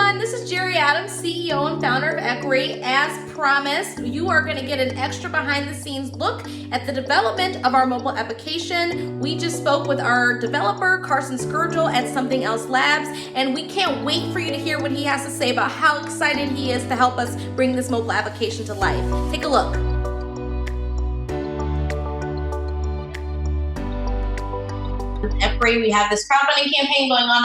everyone, this is Jerry Adams, CEO and founder of Equerry. As promised, you are going to get an extra behind the scenes look at the development of our mobile application. We just spoke with our developer, Carson Skjerdal at Something Else Labs, and we can't wait for you to hear what he has to say about how excited he is to help us bring this mobile application to life. Take a look. Equerry, we have this crowdfunding campaign going on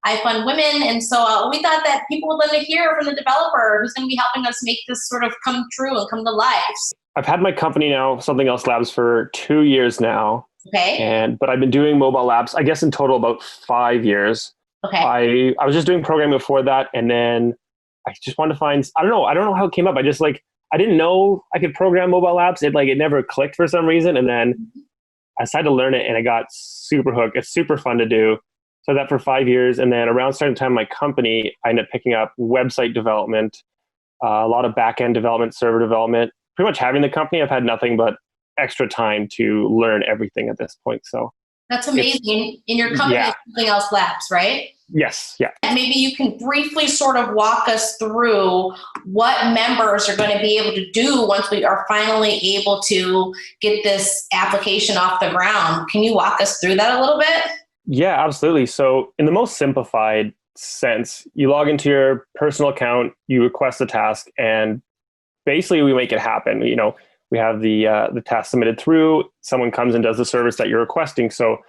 I Fund Women, and so we thought that people would love to hear from the developer who's going to be helping us make this sort of come true and come to life. I've had my company now, Something Else Labs, for 2 years now. Okay. But I've been doing mobile labs, I guess in total about 5 years. Okay. I was just doing programming before that, and then I just wanted to find, I don't know how it came up. I didn't know I could program mobile apps. It never clicked for some reason. And then I decided to learn it and I got super hooked. It's super fun to do. So that for 5 years. And then around starting time, my company, I ended up picking up website development, a lot of back-end development, server development. Pretty much having the company, I've had nothing but extra time to learn everything at this point. So that's amazing. In your company, yeah. Is Something Else Labs, right? Yes. Yeah. And maybe you can briefly sort of walk us through what members are going to be able to do once we are finally able to get this application off the ground. Can you walk us through that a little bit? Yeah, absolutely. So in the most simplified sense, you log into your personal account, you request a task, and basically we make it happen. We have the task submitted through, someone comes and does the service that you're requesting. So,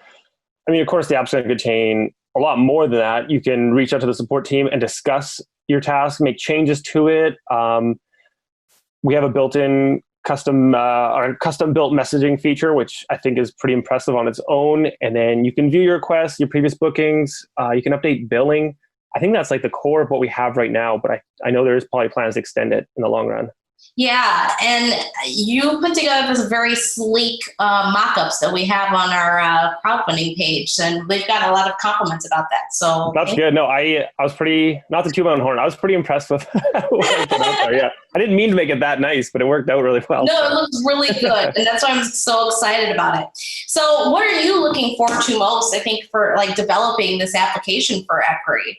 of course, the app's going to contain a lot more than that. You can reach out to the support team and discuss your task, make changes to it. We have a built-in custom built messaging feature, which I think is pretty impressive on its own. And then you can view your requests, your previous bookings. You can update billing. I think that's like the core of what we have right now, but I know there's probably plans to extend it in the long run. Yeah, and you put together this very sleek mock-ups that we have on our crowdfunding page, and we've got a lot of compliments about that. So that's good. No, I was pretty, not to toot my own horn, I was pretty impressed with what I put out there. Yeah, I didn't mean to make it that nice, but it worked out really well. No, it looks really good, and that's why I'm so excited about it. So, what are you looking forward to most? I think for developing this application for Equerry.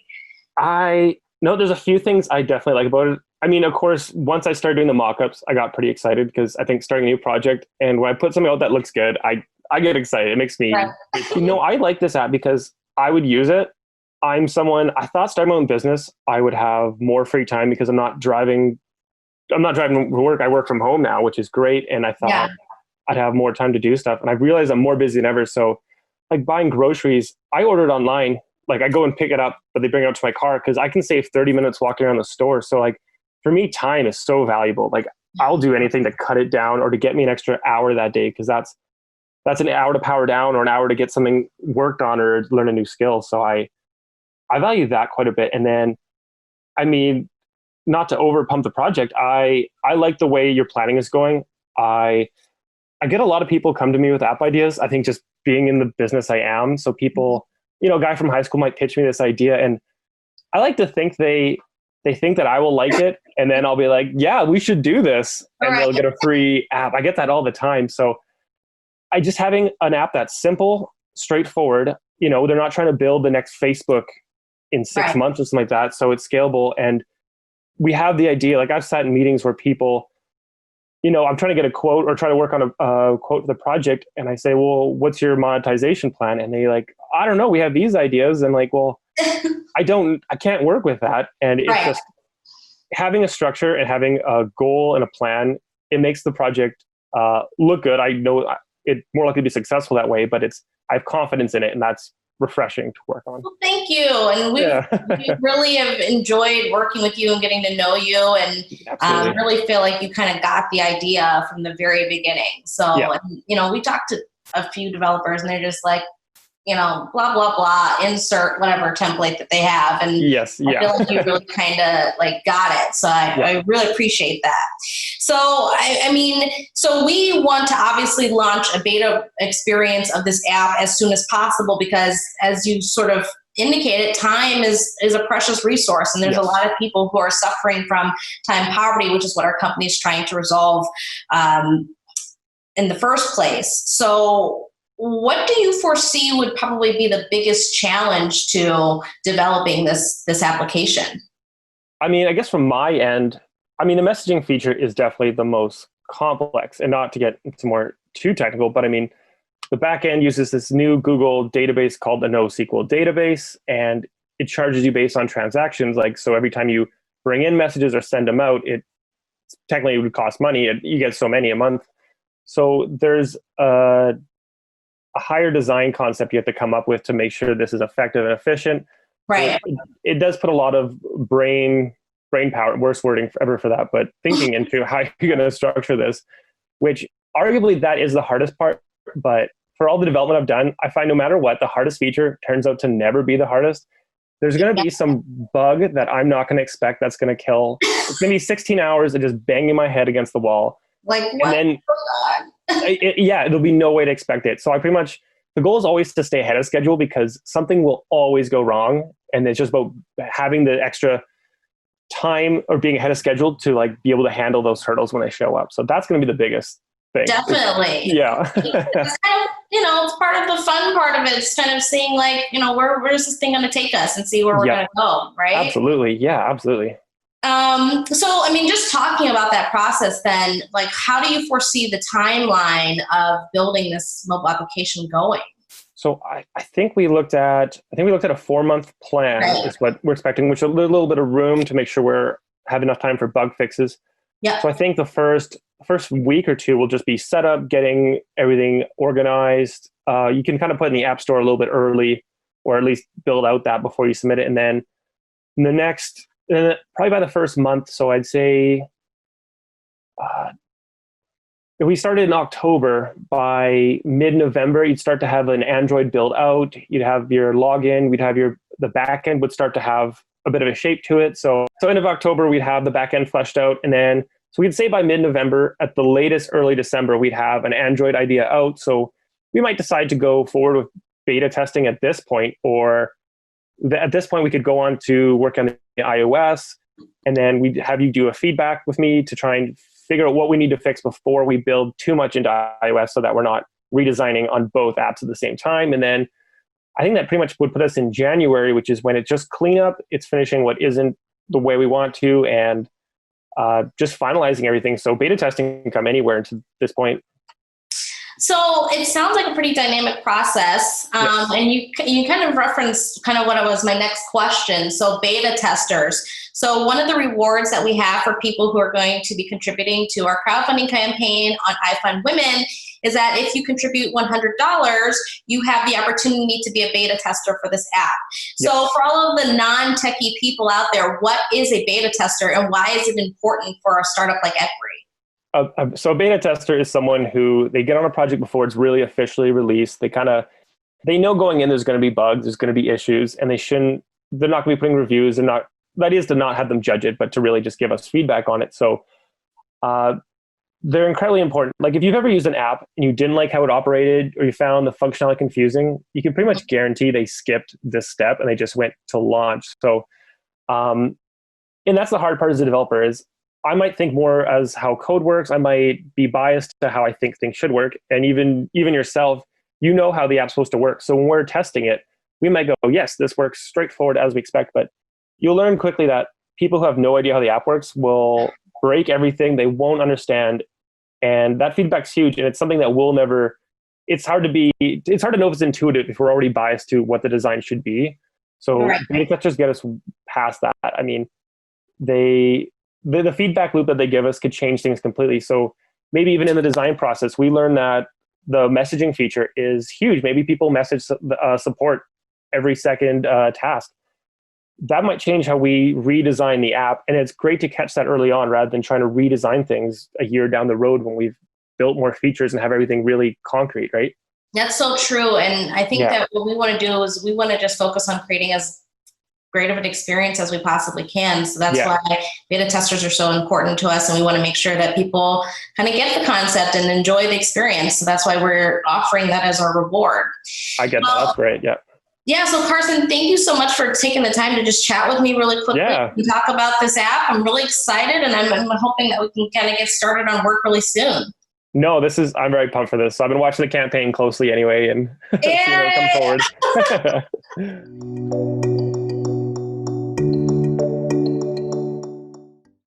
There's a few things I definitely like about it. Of course, once I started doing the mock-ups, I got pretty excited because I think starting a new project, and when I put something out that looks good, I get excited. It makes me, I like this app because I would use it. I thought starting my own business, I would have more free time because I'm not driving to work. I work from home now, which is great. And I thought I'd have more time to do stuff. And I realized I'm more busy than ever. So like buying groceries, I ordered online. Like I go and pick it up, but they bring it up to my car because I can save 30 minutes walking around the store. So like for me, time is so valuable. Like I'll do anything to cut it down or to get me an extra hour that day because that's an hour to power down or an hour to get something worked on or learn a new skill. So I value that quite a bit. And then, not to overpump the project, I like the way your planning is going. I get a lot of people come to me with app ideas. I think just being in the business I am. So people, a guy from high school might pitch me this idea and I like to think they think that I will like it. And then I'll be like, yeah, we should do this. And they'll get a free app. I get that all the time. So having an app that's simple, straightforward, they're not trying to build the next Facebook in 6 months or something like that. So it's scalable. And we have the idea, like I've sat in meetings where people, I'm trying to get a quote or try to work on a quote for the project. And I say, well, what's your monetization plan? And they like, I don't know. We have these ideas. And like, well, I can't work with that. And it's just having a structure and having a goal and a plan. It makes the project look good. I know it's more likely to be successful that way, but I have confidence in it, and that's refreshing to work on. Well, thank you. And we really have enjoyed working with you and getting to know you, and really feel like you kind of got the idea from the very beginning. So, we talked to a few developers and they're just like, blah, blah, blah, insert whatever template that they have. And I feel like you really kind of got it. So I really appreciate that. So, so we want to obviously launch a beta experience of this app as soon as possible, because as you sort of indicated, time is a precious resource. And there's a lot of people who are suffering from time poverty, which is what our company is trying to resolve in the first place. So what do you foresee would probably be the biggest challenge to developing this application? I mean, I guess from my end, I mean, the messaging feature is definitely the most complex, and not to get into more too technical, but I mean, the back end uses this new Google database called the NoSQL database, and it charges you based on transactions. Like, so every time you bring in messages or send them out, it technically would cost money. You get so many a month. So there's a higher design concept you have to come up with to make sure this is effective and efficient. Right. It does put a lot of brain power, worst wording ever for that, but thinking into how you're going to structure this, which arguably that is the hardest part. But for all the development I've done, I find no matter what, the hardest feature turns out to never be the hardest. There's going to be some bug that I'm not going to expect that's going to kill. It's going to be 16 hours of just banging my head against the wall. Like, what? And then, there'll be no way to expect it. So I pretty much, the goal is always to stay ahead of schedule, because something will always go wrong. And it's just about having the extra time or being ahead of schedule to like be able to handle those hurdles when they show up. So that's going to be the biggest thing. Definitely. Yeah. It's kind of, it's part of the fun part of it. It's kind of seeing like, where's this thing going to take us and see where we're going to go. Right. Absolutely. Yeah, absolutely. So, I mean, just talking about that process then, like, how do you foresee the timeline of building this mobile application going? So I think we looked at a 4-month plan is what we're expecting, which is a little bit of room to make sure we have enough time for bug fixes. Yeah. So I think the first week or two will just be set up, getting everything organized. You can kind of put in the App Store a little bit early, or at least build out that before you submit it. And then probably by the first month, so I'd say if we started in October, by mid-November, you'd start to have an Android build out. You'd have your login. We'd have the backend would start to have a bit of a shape to it. So end of October, we'd have the backend fleshed out. And then, so we'd say by mid-November, at the latest, early December, we'd have an Android idea out. So we might decide to go forward with beta testing at this point, or at this point, we could go on to work on the iOS, and then we'd have you do a feedback with me to try and figure out what we need to fix before we build too much into iOS, so that we're not redesigning on both apps at the same time. And then I think that pretty much would put us in January, which is when it's just cleanup. It's finishing what isn't the way we want to, and just finalizing everything. So beta testing can come anywhere to this point. So it sounds like a pretty dynamic process. Yes. And you kind of referenced kind of what was my next question. So beta testers. So one of the rewards that we have for people who are going to be contributing to our crowdfunding campaign on iFund Women is that if you contribute $100, you have the opportunity to be a beta tester for this app. So Yes. for all of the non-techie people out there, what is a beta tester, and why is it important for a startup like Equerry? So a beta tester is someone who, they get on a project before it's really officially released. They know going in there's going to be bugs, there's going to be issues, and they're not going to be putting reviews, that is to not have them judge it, but to really just give us feedback on it. So they're incredibly important. Like, if you've ever used an app and you didn't like how it operated, or you found the functionality confusing, you can pretty much guarantee they skipped this step and they just went to launch. So, and that's the hard part as a developer, is I might think more as how code works. I might be biased to how I think things should work. And even yourself, how the app's supposed to work. So when we're testing it, we might go, yes, this works straightforward as we expect. But you'll learn quickly that people who have no idea how the app works will break everything. They won't understand. And that feedback's huge. And it's something that we'll never, it's hard to know if it's intuitive if we're already biased to what the design should be. So beta testers get us past that. I mean, the feedback loop that they give us could change things completely. So maybe even in the design process, we learn that the messaging feature is huge. Maybe people message support every second task. That might change how we redesign the app. And it's great to catch that early on, rather than trying to redesign things a year down the road when we've built more features and have everything really concrete, right? That's so true. And I think that what we want to do is we want to just focus on creating as great of an experience as we possibly can. So that's why beta testers are so important to us. And we want to make sure that people kind of get the concept and enjoy the experience. So that's why we're offering that as our reward. I get that. That's great. Yeah. Yeah. So Carson, thank you so much for taking the time to just chat with me really quickly and talk about this app. I'm really excited, and I'm hoping that we can kind of get started on work really soon. No, I'm very pumped for this. So I've been watching the campaign closely anyway, and seeing it come forward.